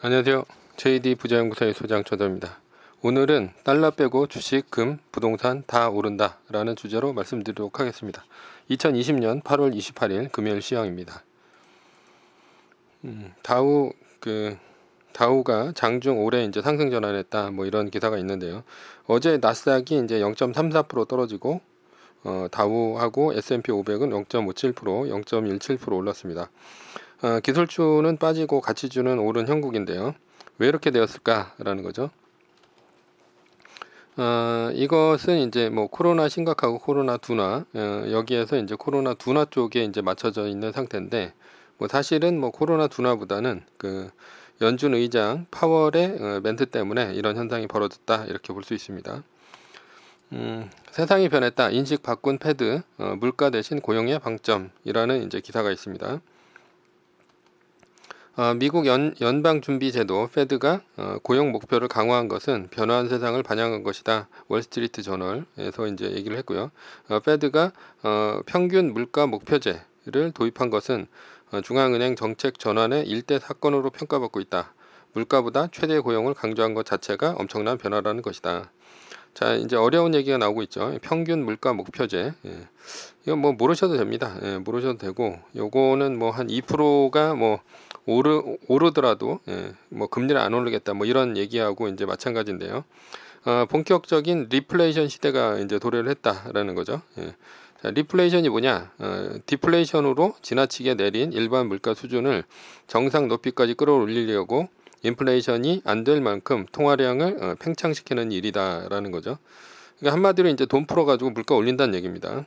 안녕하세요. JD 부자연구소의 소장 조도입니다. 오늘은 달러 빼고 주식, 금, 부동산 다 오른다 라는 주제로 말씀드리도록 하겠습니다. 2020년 8월 28일 금요일 시황입니다. 다우가 장중 올해 이제 상승 전환했다 뭐 이런 기사가 있는데요. 어제 나스닥이 이제 0.34% 떨어지고 다우하고 S&P 500은 0.57%, 0.17% 올랐습니다. 기술주는 빠지고 가치주는 오른 형국인데요. 왜 이렇게 되었을까라는 거죠. 이것은 이제 뭐 코로나 심각하고 코로나 둔화, 여기에서 이제 코로나 둔화 쪽에 이제 맞춰져 있는 상태인데, 뭐 사실은 뭐 코로나 둔화보다는 그 연준 의장 파월의 멘트 때문에 이런 현상이 벌어졌다 이렇게 볼 수 있습니다. 세상이 변했다. 인식 바꾼 패드, 물가 대신 고용의 방점이라는 이제 기사가 있습니다. 미국 연방준비제도 페드가 고용 목표를 강화한 것은 변화한 세상을 반영한 것이다. 월스트리트 저널에서 이제 얘기를 했고요. 페드가 평균 물가 목표제를 도입한 것은 중앙은행 정책 전환의 일대 사건으로 평가받고 있다. 물가보다 최대 고용을 강조한 것 자체가 엄청난 변화라는 것이다. 자, 이제 어려운 얘기가 나오고 있죠. 평균 물가 목표제. 이건 뭐 모르셔도 됩니다. 모르셔도 되고, 요거는 뭐 한 2%가 뭐 오르더라도 뭐 금리를 안 오르겠다 뭐 이런 얘기하고 이제 마찬가지인데요. 본격적인 리플레이션 시대가 이제 도래를 했다라는 거죠. 자, 리플레이션이 뭐냐? 디플레이션으로 지나치게 내린 일반 물가 수준을 정상 높이까지 끌어올리려고 인플레이션이 안 될 만큼 통화량을 팽창시키는 일이다라는 거죠. 그러니까 한마디로 이제 돈 풀어가지고 물가 올린다는 얘기입니다.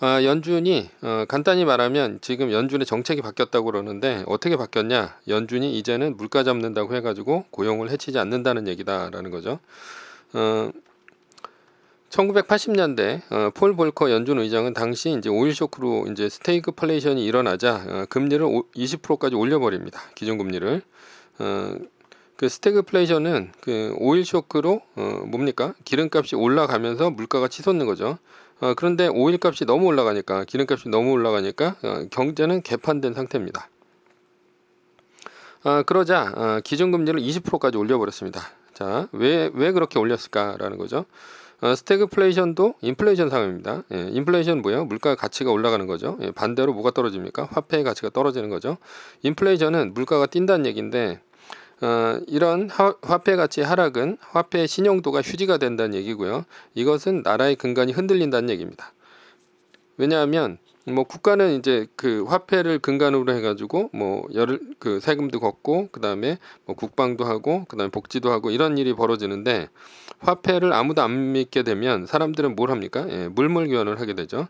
연준이 간단히 말하면 지금 연준의 정책이 바뀌었다고 그러는데 어떻게 바뀌었냐? 연준이 이제는 물가 잡는다고 해가지고 고용을 해치지 않는다는 얘기다라는 거죠. 1980년대 폴 볼커 연준 의장은 당시 이제 오일 쇼크로 이제 스태그플레이션이 일어나자 금리를 20%까지 올려버립니다. 기준금리를. 그 스태그플레이션은 그 오일 쇼크로 뭡니까? 기름값이 올라가면서 물가가 치솟는 거죠. 그런데 오일 값이 너무 올라가니까 기름값이 너무 올라가니까 경제는 개판된 상태입니다. 그러자 기준금리를 20%까지 올려버렸습니다. 자, 왜 그렇게 올렸을까라는 거죠. 스태그플레이션도 인플레이션 상황입니다. 인플레이션 뭐예요? 물가 가치가 올라가는 거죠. 반대로 뭐가 떨어집니까? 화폐의 가치가 떨어지는 거죠. 인플레이션은 물가가 뛴다는 얘기인데 이런 화폐 가치 하락은 화폐의 신용도가 휴지가 된다는 얘기고요. 이것은 나라의 근간이 흔들린다는 얘기입니다. 왜냐하면 뭐 국가는 이제 그 화폐를 근간으로 해가지고 뭐 그 세금도 걷고 그다음에 뭐 국방도 하고 그다음에 복지도 하고 이런 일이 벌어지는데 화폐를 아무도 안 믿게 되면 사람들은 뭘 합니까? 물물교환을 하게 되죠.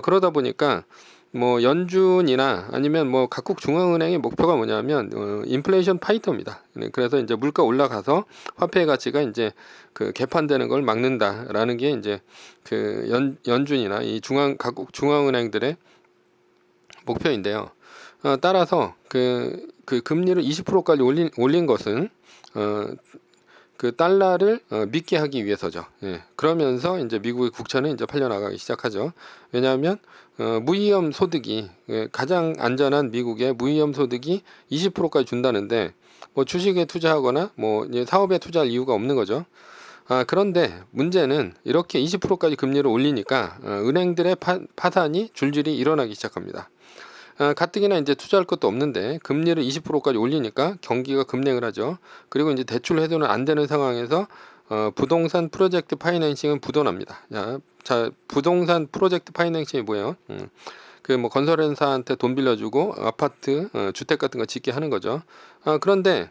그러다 보니까 뭐 연준이나 아니면 뭐 각국 중앙은행의 목표가 뭐냐면 인플레이션 파이터입니다. 그래서 이제 물가 올라가서 화폐의 가치가 이제 그 개판되는 걸 막는다라는 게 이제 그 연준이나 이 각국 중앙은행들의 목표인데요. 따라서 그 금리를 20%까지 올린 것은 그 달러를 믿게 하기 위해서죠. 그러면서 이제 미국의 국채는 이제 팔려나가기 시작하죠. 왜냐하면 무위험 소득이 가장 안전한 미국의 무위험 소득이 20%까지 준다는데 뭐 주식에 투자하거나 뭐 사업에 투자할 이유가 없는 거죠. 그런데 문제는 이렇게 20%까지 금리를 올리니까 은행들의 파산이 줄줄이 일어나기 시작합니다. 가뜩이나 이제 투자할 것도 없는데 금리를 20%까지 올리니까 경기가 급냉을 하죠. 그리고 이제 대출 해소는 안 되는 상황에서 부동산 프로젝트 파이낸싱은 부도납니다. 자, 부동산 프로젝트 파이낸싱이 뭐예요? 그 뭐 건설회사한테 돈 빌려주고 아파트, 주택 같은 거 짓게 하는 거죠. 그런데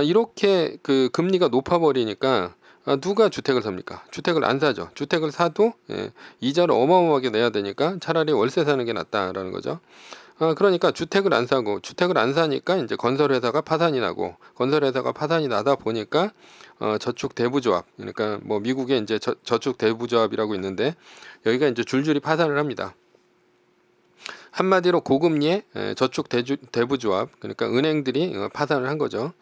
이렇게 그 금리가 높아버리니까 누가 주택을 삽니까? 주택을 안 사죠. 주택을 사도 이자를 어마어마하게 내야 되니까 차라리 월세 사는 게 낫다라는 거죠. 그러니까 주택을 안 사고 주택을 안 사니까 이제 건설회사가 파산이 나고 건설회사가 파산이 나다 보니까 저축대부조합, 그러니까 뭐 미국에 이제 저축대부조합이라고 있는데 여기가 이제 줄줄이 파산을 합니다. 한마디로 고금리의 저축대부조합, 그러니까 은행들이 파산을 한 거죠.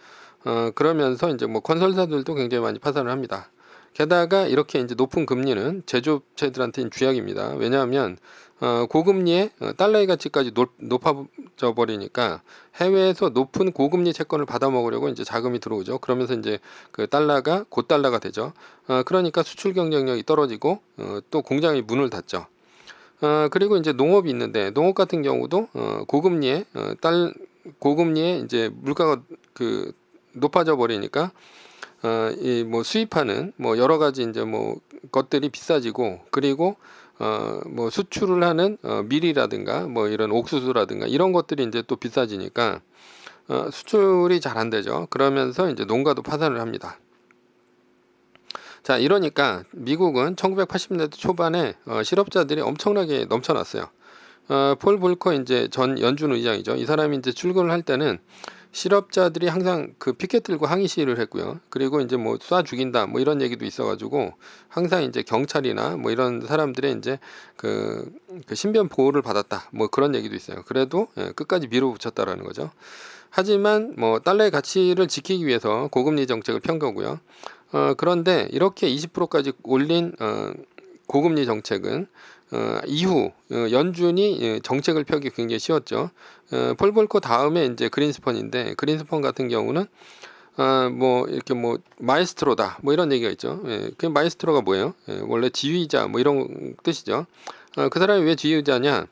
그러면서 이제 뭐 건설사들도 굉장히 많이 파산을 합니다. 게다가 이렇게 이제 높은 금리는 제조업체들한테는 쥐약입니다. 왜냐하면 고금리에 달러의 가치까지 높아져 버리니까 해외에서 높은 고금리 채권을 받아 먹으려고 이제 자금이 들어오죠. 그러면서 이제 그 달러가 고달러가 되죠. 그러니까 수출 경쟁력이 떨어지고 또 공장이 문을 닫죠. 그리고 이제 농업이 있는데 농업 같은 경우도 고금리에 이제 물가가 그 높아져 버리니까 이 뭐 수입하는 뭐 여러 가지 이제 뭐 것들이 비싸지고, 그리고 뭐 수출을 하는 밀이라든가 뭐 이런 옥수수라든가 이런 것들이 이제 또 비싸지니까 수출이 잘 안 되죠. 그러면서 이제 농가도 파산을 합니다. 자, 이러니까 미국은 1980년대 초반에 실업자들이 엄청나게 넘쳐났어요. 폴 볼커 이제 전 연준 의장이죠. 이 사람이 이제 출근을 할 때는 실업자들이 항상 그 피켓 들고 항의 시위를 했고요. 그리고 이제 뭐 쏴 죽인다 뭐 이런 얘기도 있어가지고 항상 이제 경찰이나 뭐 이런 사람들의 이제 그 신변 보호를 받았다 뭐 그런 얘기도 있어요. 그래도 끝까지 밀어붙였다라는 거죠. 하지만 뭐 달러의 가치를 지키기 위해서 고금리 정책을 편 거고요. 그런데 이렇게 20%까지 올린 고금리 정책은 이후 연준이 정책을 펴기 굉장히 쉬웠죠. 폴 볼커 다음에 이제 그린스펀인데, 그린스펀 같은 경우는 뭐 이렇게 뭐 마에스트로다 뭐 이런 얘기가 있죠. 그 마에스트로가 뭐예요? 원래 지휘자 뭐 이런 뜻이죠. 그 사람이 왜 지휘자냐?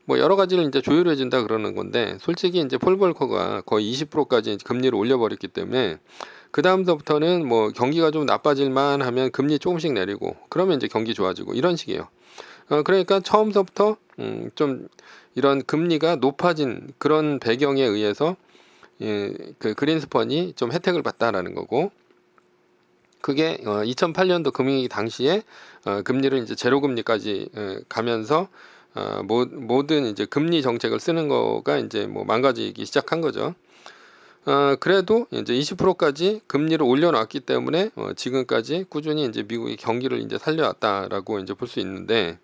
뭐 여러 가지를 이제 조율해 준다 그러는 건데, 솔직히 이제 폴 볼커가 거의 20%까지 금리를 올려버렸기 때문에 그 다음서부터는 뭐 경기가 좀 나빠질만 하면 금리 조금씩 내리고, 그러면 이제 경기 좋아지고 이런 식이에요. 그러니까 처음서부터 좀 이런 금리가 높아진 그런 배경에 의해서 그 그린스펀이 좀 혜택을 받다라는 거고, 그게 2008년도 금융위기 당시에 금리를 이제 제로금리까지 가면서 모든 이제 금리 정책을 쓰는 거가 이제 뭐 망가지기 시작한 거죠. 그래도 이제 20%까지 금리를 올려놨기 때문에 지금까지 꾸준히 이제 미국의 경기를 이제 살려왔다라고 이제 볼 수 있는데,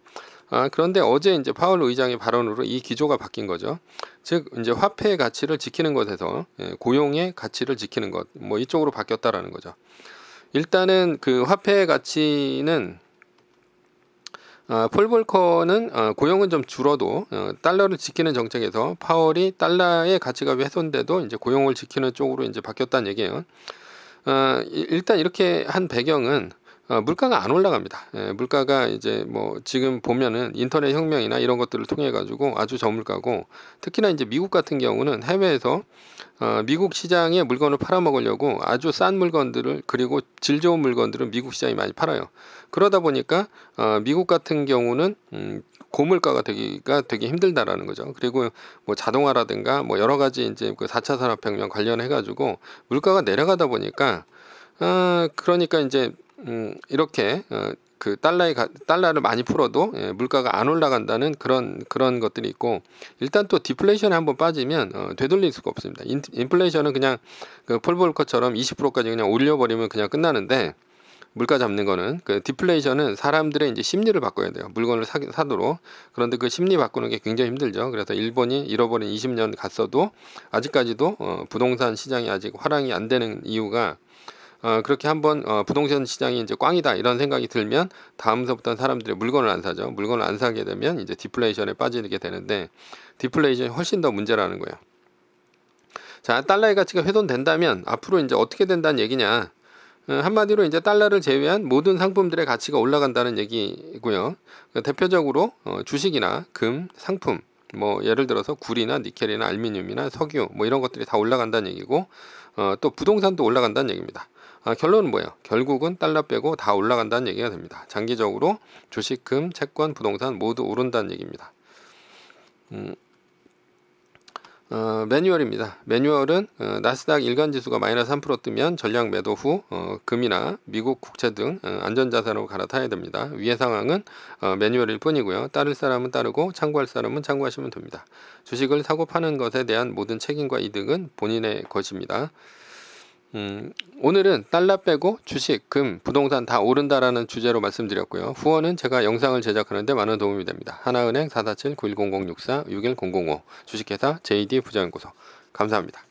그런데 어제 이제 파월 의장의 발언으로 이 기조가 바뀐 거죠. 즉 이제 화폐의 가치를 지키는 것에서 고용의 가치를 지키는 것, 뭐 이쪽으로 바뀌었다라는 거죠. 일단은 그 화폐의 가치는 폴 볼커는 고용은 좀 줄어도 달러를 지키는 정책에서 파월이 달러의 가치가 훼손돼도 이제 고용을 지키는 쪽으로 이제 바뀌었다는 얘기예요. 일단 이렇게 한 배경은 물가가 안 올라갑니다. 물가가 이제 뭐 지금 보면은 인터넷 혁명이나 이런 것들을 통해 가지고 아주 저물가고, 특히나 이제 미국 같은 경우는 해외에서 미국 시장에 물건을 팔아먹으려고 아주 싼 물건들을, 그리고 질 좋은 물건들은 미국 시장이 많이 팔아요. 그러다 보니까 미국 같은 경우는 고물가가 되기가 되게 힘들다라는 거죠. 그리고 뭐 자동화라든가 뭐 여러 가지 이제 그 4차 산업혁명 관련해 가지고 물가가 내려가다 보니까 그러니까 이제 이렇게 그 달러를 많이 풀어도 물가가 안 올라간다는 그런 것들이 있고, 일단 또 디플레이션에 한번 빠지면 되돌릴 수가 없습니다. 인플레이션은 그냥 그 폴 볼커처럼 20%까지 그냥 올려버리면 그냥 끝나는데, 물가 잡는 거는 그 디플레이션은 사람들의 이제 심리를 바꿔야 돼요. 물건을 사도록. 그런데 그 심리 바꾸는 게 굉장히 힘들죠. 그래서 일본이 잃어버린 20년 갔어도 아직까지도 부동산 시장이 아직 화랑이 안 되는 이유가, 그렇게 한번 부동산 시장이 이제 꽝이다 이런 생각이 들면 다음서부터는 사람들이 물건을 안 사죠. 물건을 안 사게 되면 이제 디플레이션에 빠지게 되는데, 디플레이션이 훨씬 더 문제라는 거예요. 자, 달러의 가치가 훼손된다면 앞으로 이제 어떻게 된다는 얘기냐? 한마디로 이제 달러를 제외한 모든 상품들의 가치가 올라간다는 얘기고요. 대표적으로 주식이나 금, 상품, 뭐 예를 들어서 구리나 니켈이나 알루미늄이나 석유 뭐 이런 것들이 다 올라간다는 얘기고, 또 부동산도 올라간다는 얘기입니다. 결론은 뭐예요? 결국은 달러 빼고 다 올라간다는 얘기가 됩니다. 장기적으로 주식, 금, 채권, 부동산 모두 오른다는 얘기입니다. 매뉴얼입니다. 매뉴얼은 나스닥 일간지수가 마이너스 3% 뜨면 전량 매도 후 금이나 미국 국채 등 안전자산으로 갈아타야 됩니다. 위의 상황은 매뉴얼일 뿐이고요. 따를 사람은 따르고 참고할 사람은 참고하시면 됩니다. 주식을 사고 파는 것에 대한 모든 책임과 이득은 본인의 것입니다. 오늘은 달러 빼고 주식, 금, 부동산 다 오른다라는 주제로 말씀드렸고요. 후원은 제가 영상을 제작하는데 많은 도움이 됩니다. 하나은행 447-910064-61005 주식회사 JD 부자연구소. 감사합니다.